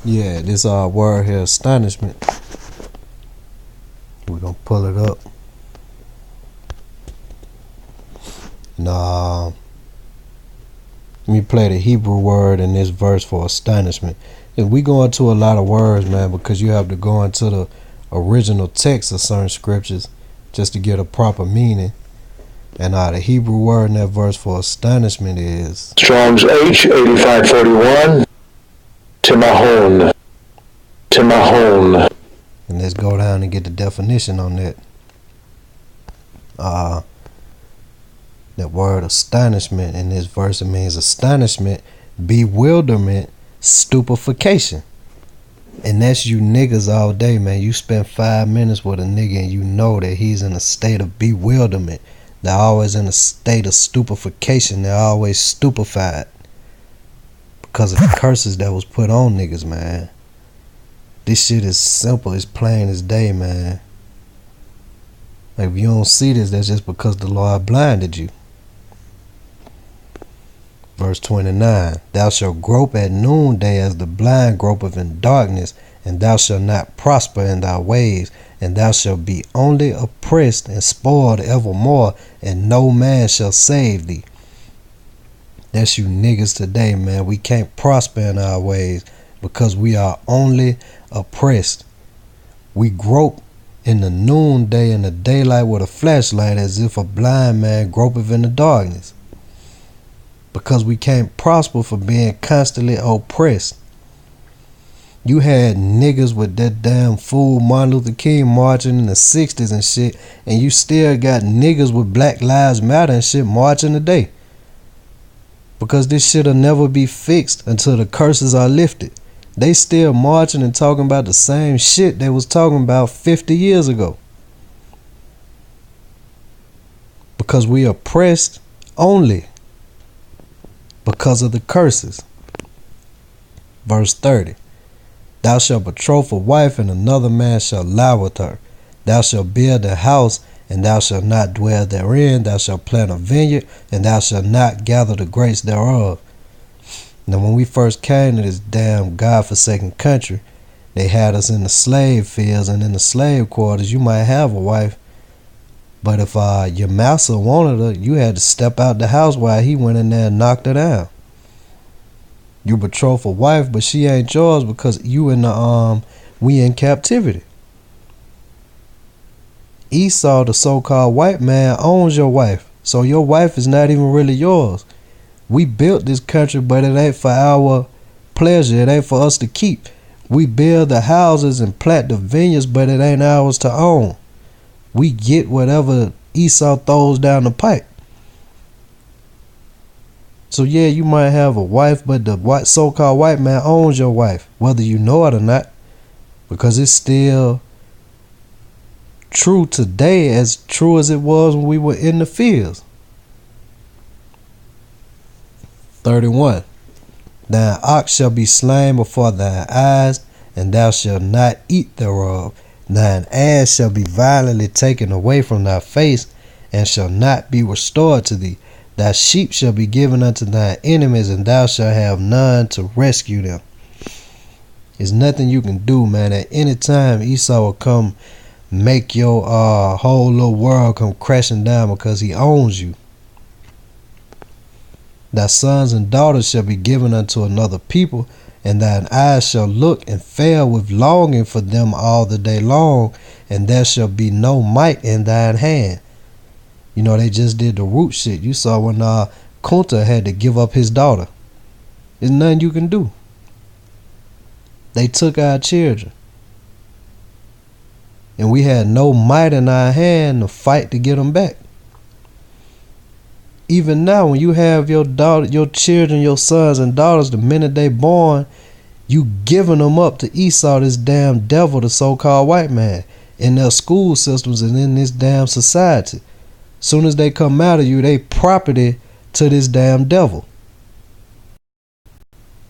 Yeah, this word here, astonishment. We're gonna pull it up. And let me play the Hebrew word in this verse for astonishment. And we go into a lot of words, man, because you have to go into the original text of certain scriptures just to get a proper meaning. And the Hebrew word in that verse for astonishment is Strong's H 8541. Timahon. Timahon. And let's go down and get the definition on that. That word astonishment in this verse, it means astonishment, bewilderment, stupefaction. And that's you niggas all day, man. You spend 5 minutes with a nigga and you know that he's in a state of bewilderment. They're always in a state of stupefaction. They're always stupefied because of the curses that was put on niggas, man. This shit is simple, it's plain as day, man. Like, if you don't see this, that's just because the Lord blinded you. Verse 29, thou shalt grope at noonday as the blind gropeth in darkness, and thou shalt not prosper in thy ways, and thou shalt be only oppressed and spoiled evermore, and no man shall save thee. That's you niggas today, man. We can't prosper in our ways because we are only oppressed. We grope in the noonday in the daylight with a flashlight as if a blind man gropeth in the darkness. Because we can't prosper for being constantly oppressed. You had niggas with that damn fool Martin Luther King marching in the 60s and shit, and you still got niggas with Black Lives Matter and shit marching today. Because this shit'll never be fixed until the curses are lifted. They still marching and talking about the same shit they was talking about 50 years ago. Because we oppressed only because of the curses. Verse 30. Thou shalt betroth a wife, and another man shall lie with her. Thou shalt build a house, and thou shalt not dwell therein. Thou shalt plant a vineyard, and thou shalt not gather the grapes thereof. Now, when we first came to this damn God-forsaken country, they had us in the slave fields and in the slave quarters. You might have a wife, but if your master wanted her, you had to step out the house while he went in there and knocked her down. You betroth a wife, but she ain't yours because you in the we in captivity. Esau, the so-called white man, owns your wife, so your wife is not even really yours. We built this country, but it ain't for our pleasure. It ain't for us to keep. We build the houses and plant the vineyards, but it ain't ours to own. We get whatever Esau throws down the pipe. So yeah, you might have a wife, but the so-called white man owns your wife, whether you know it or not, because it's still true today, as true as it was when we were in the fields. 31. Thine ox shall be slain before thine eyes, and thou shalt not eat thereof. Thine ass shall be violently taken away from thy face, and shall not be restored to thee. Thy sheep shall be given unto thine enemies, and thou shalt have none to rescue them. There's nothing you can do, man. At any time, Esau will come make your whole little world come crashing down because he owns you. Thy sons and daughters shall be given unto another people, and thine eyes shall look and fail with longing for them all the day long, and there shall be no might in thine hand. You know, they just did the root shit. You saw when Kunta had to give up his daughter. There's nothing you can do. They took our children. And we had no might in our hand to fight to get them back. Even now, when you have your daughter, your children, your sons and daughters, the minute they born, you giving them up to Esau, this damn devil, the so-called white man, in their school systems and in this damn society. Soon as they come out of you, they property to this damn devil.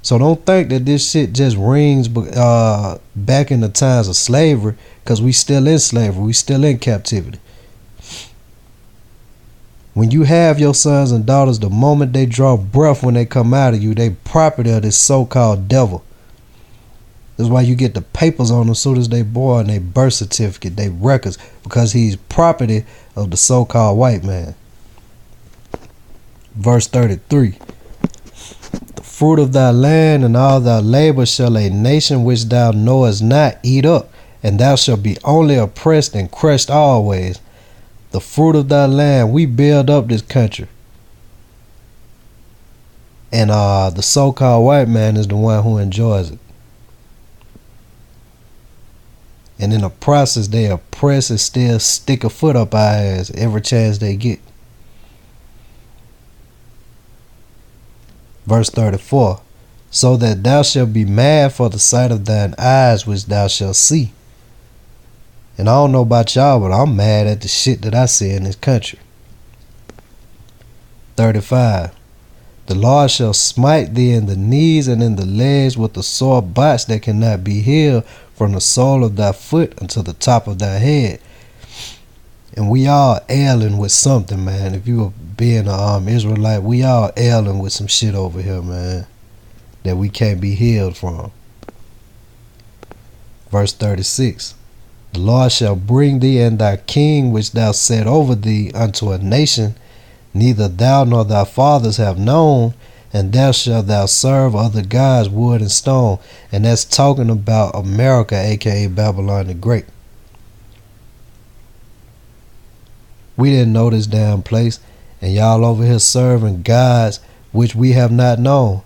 So don't think that this shit just rings back in the times of slavery, because we still in slavery, we still in captivity. When you have your sons and daughters, the moment they draw breath when they come out of you, they property of this so-called devil. That's why you get the papers on them as soon as they born, their birth certificate, their records, because he's property of the so-called white man. Verse 33. The fruit of thy land and all thy labor shall a nation which thou knowest not eat up, and thou shalt be only oppressed and crushed always. The fruit of thy land, we build up this country. And the so-called white man is the one who enjoys it. And in the process, they oppress and still stick a foot up our ass every chance they get. Verse 34. So that thou shalt be mad for the sight of thine eyes which thou shalt see. And I don't know about y'all, but I'm mad at the shit that I see in this country. 35. The Lord shall smite thee in the knees and in the legs with the sore bots that cannot be healed from the sole of thy foot unto the top of thy head. And we all ailing with something, man. If you were being an Israelite, we all ailing with some shit over here, man, that we can't be healed from. Verse 36. The Lord shall bring thee and thy king which thou set over thee unto a nation neither thou nor thy fathers have known, and there shalt thou serve other gods, wood and stone. And that's talking about America, aka Babylon the Great. We didn't know this damn place, and y'all over here serving gods which we have not known.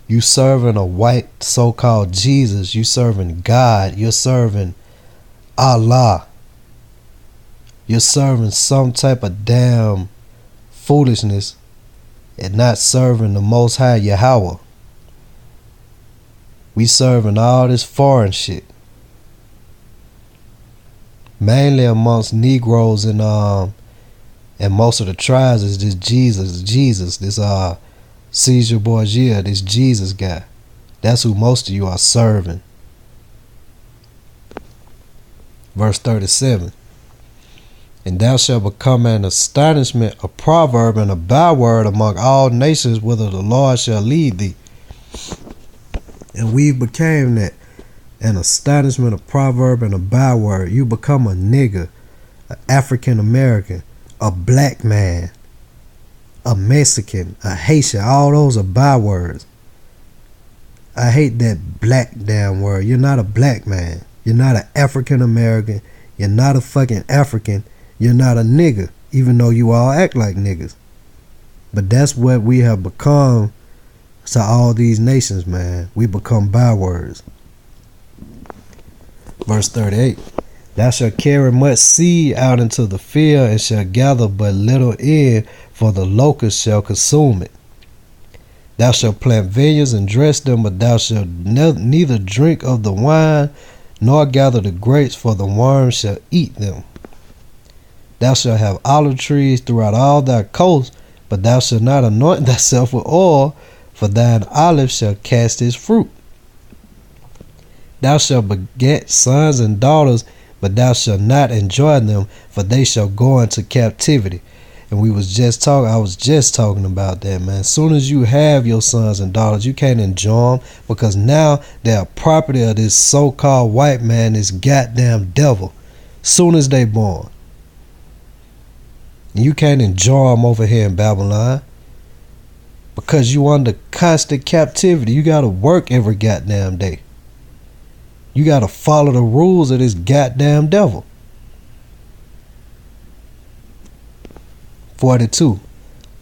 You serving a white so-called Jesus. You serving God. You're serving Allah. You're serving some type of damn foolishness and not serving the Most High Yahweh. We serving all this foreign shit. Mainly amongst Negroes and most of the tribes is this Jesus, this Caesar Borgia, this Jesus guy. That's who most of you are serving. Verse 37. And thou shalt become an astonishment, a proverb, and a byword among all nations, whither the Lord shall lead thee. And we became that. An astonishment, a proverb, and a byword. You become a nigger, an African American, a black man, a Mexican, a Haitian. All those are bywords. I hate that black damn word. You're not a black man. You're not an African American. You're not a fucking African. You're not a nigger, even though you all act like niggas. But that's what we have become to all these nations, man. We become bywords. Verse 38. Thou shalt carry much seed out into the field, and shalt gather but little in, for the locust shall consume it. Thou shalt plant vineyards and dress them, but thou shalt neither drink of the wine, nor gather the grapes, for the worms shall eat them. Thou shalt have olive trees throughout all thy coast, but thou shalt not anoint thyself with oil, for thine olive shall cast its fruit. Thou shalt beget sons and daughters, but thou shalt not enjoy them, for they shall go into captivity. And I was just talking about that, man. As soon as you have your sons and daughters, you can't enjoy them, because now they're property of this so-called white man, this goddamn devil. Soon as they born. You can't enjoy them over here in Babylon, because you under constant captivity. You gotta work every goddamn day. You gotta follow the rules of this goddamn devil. 42.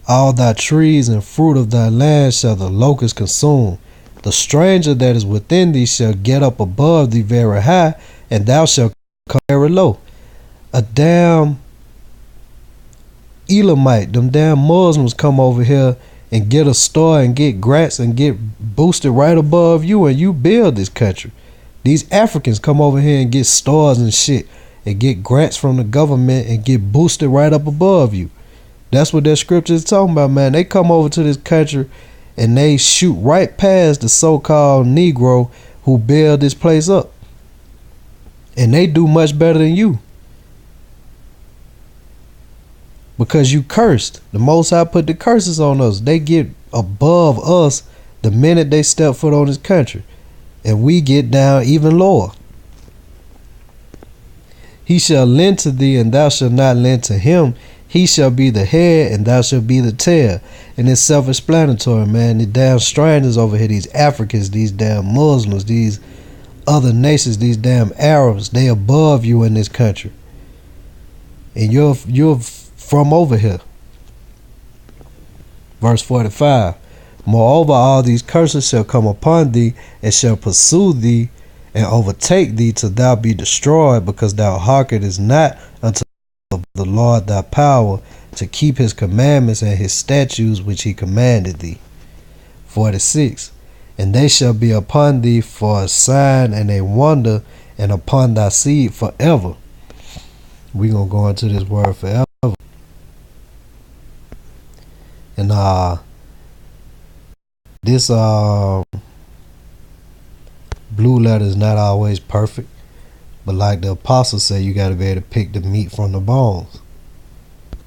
All thy trees and fruit of thy land shall the locust consume. The stranger that is within thee shall get up above thee very high, and thou shalt come very low. A damn Elamite, them damn Muslims come over here and get a store and get grants and get boosted right above you, and you build this country. These Africans come over here and get stores and shit and get grants from the government and get boosted right up above you. That's what that scripture is talking about, man. They come over to this country and they shoot right past the so-called Negro who build this place up. And they do much better than you. Because you cursed. The Most High put the curses on us. They get above us the minute they step foot on this country. and we get down even lower. He shall lend to thee, and thou shalt not lend to him. He shall be the head, and thou shalt be the tail. And it's self-explanatory, man. The damn strangers over here, these Africans, these damn Muslims, these other nations, these damn Arabs, they above you in this country. And you're from over here. Verse 45. Moreover, all these curses shall come upon thee, and shall pursue thee, and overtake thee till thou be destroyed, because thou hearkenest not unto the Lord thy power, to keep his commandments and his statutes which he commanded thee. 46. And they shall be upon thee for a sign and a wonder, and upon thy seed forever. We're going to go into this word forever. And this blue letter is not always perfect, but like the apostle said, you got to be able to pick the meat from the bones.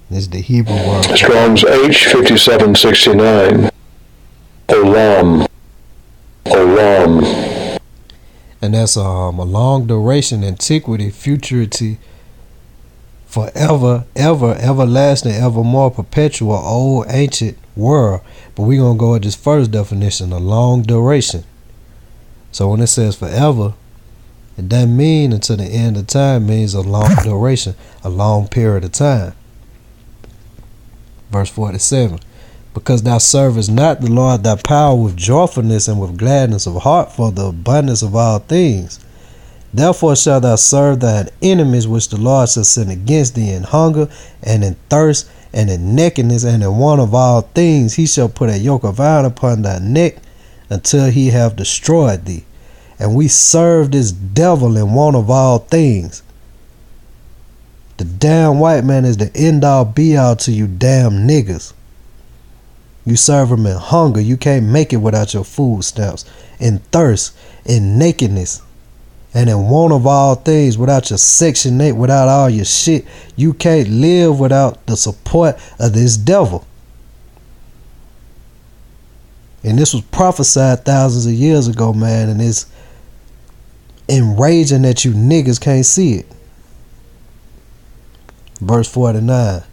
This is the Hebrew word. Strong's H 5769. Olam. Olam. And that's a long duration, antiquity, futurity, forever, ever, everlasting, evermore, perpetual, old, ancient world. But we're going to go with this first definition, a long duration. So when it says forever, it doesn't mean until the end of time. It means a long duration, a long period of time. Verse 47. Because thou servest not the Lord thy power with joyfulness and with gladness of heart for the abundance of all things. Therefore shalt thou serve thine enemies, which the Lord shall send against thee in hunger and in thirst and in nakedness and in want of all things. He shall put a yoke of iron upon thy neck until he have destroyed thee. And we serve this devil in want of all things. The damn white man is the end all be all to you damn niggas. You serve him in hunger. You can't make it without your food stamps. In thirst, in nakedness, and in want of all things, without your Section 8, without all your shit. You can't live without the support of this devil. And this was prophesied thousands of years ago, man, and it's enraging that you niggas can't see it. Verse 49.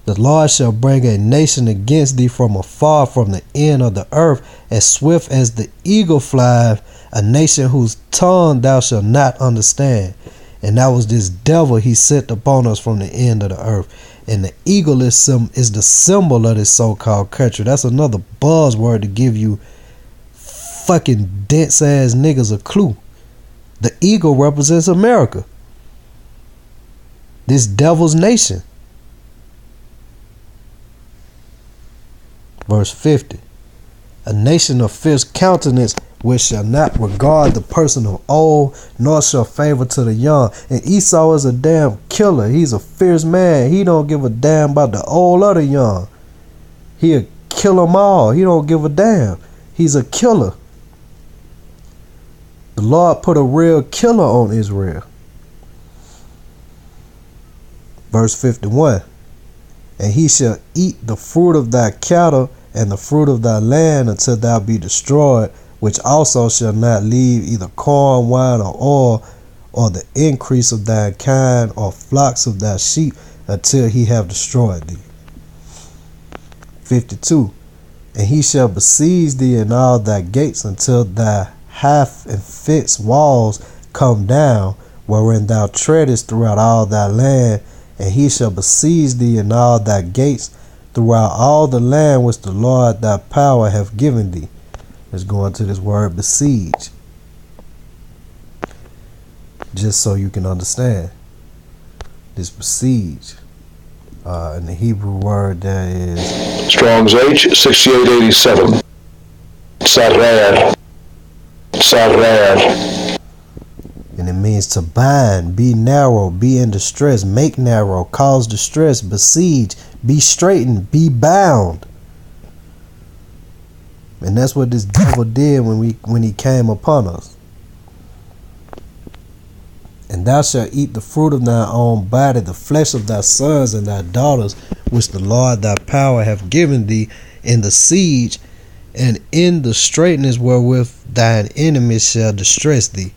The Lord shall bring a nation against thee from afar, from the end of the earth, as swift as the eagle flieth, a nation whose tongue thou shalt not understand. And that was this devil he sent upon us from the end of the earth. And the eagle is the symbol of this so-called country. That's another buzzword to give you fucking dense ass niggas a clue. The eagle represents America. This devil's nation. Verse 50. A nation of fierce countenance, which shall not regard the person of old, nor shall favor to the young. And Esau is a damn killer. He's a fierce man. He don't give a damn about the old or the young. He'll kill them all. He don't give a damn. He's a killer. The Lord put a real killer on Israel. Verse 51. And he shall eat the fruit of thy cattle and the fruit of thy land until thou be destroyed, which also shall not leave either corn, wine, or oil, or the increase of thy kind, or flocks of thy sheep, until he have destroyed thee. 52. And he shall besiege thee in all thy gates until thy half and fenced walls come down, wherein thou treadest throughout all thy land. And he shall besiege thee in all thy gates throughout all the land which the Lord thy power hath given thee. Let's go into this word besiege, just so you can understand this besiege. And the Hebrew word that is Strong's H 6887. Sarer. Sarer. And it means to bind, be narrow, be in distress, make narrow, cause distress, besiege, be straightened, be bound. And that's what this devil did when he came upon us. And thou shalt eat the fruit of thy own body, the flesh of thy sons and thy daughters, which the Lord thy power hath given thee in the siege, and in the straightness wherewith thine enemies shall distress thee.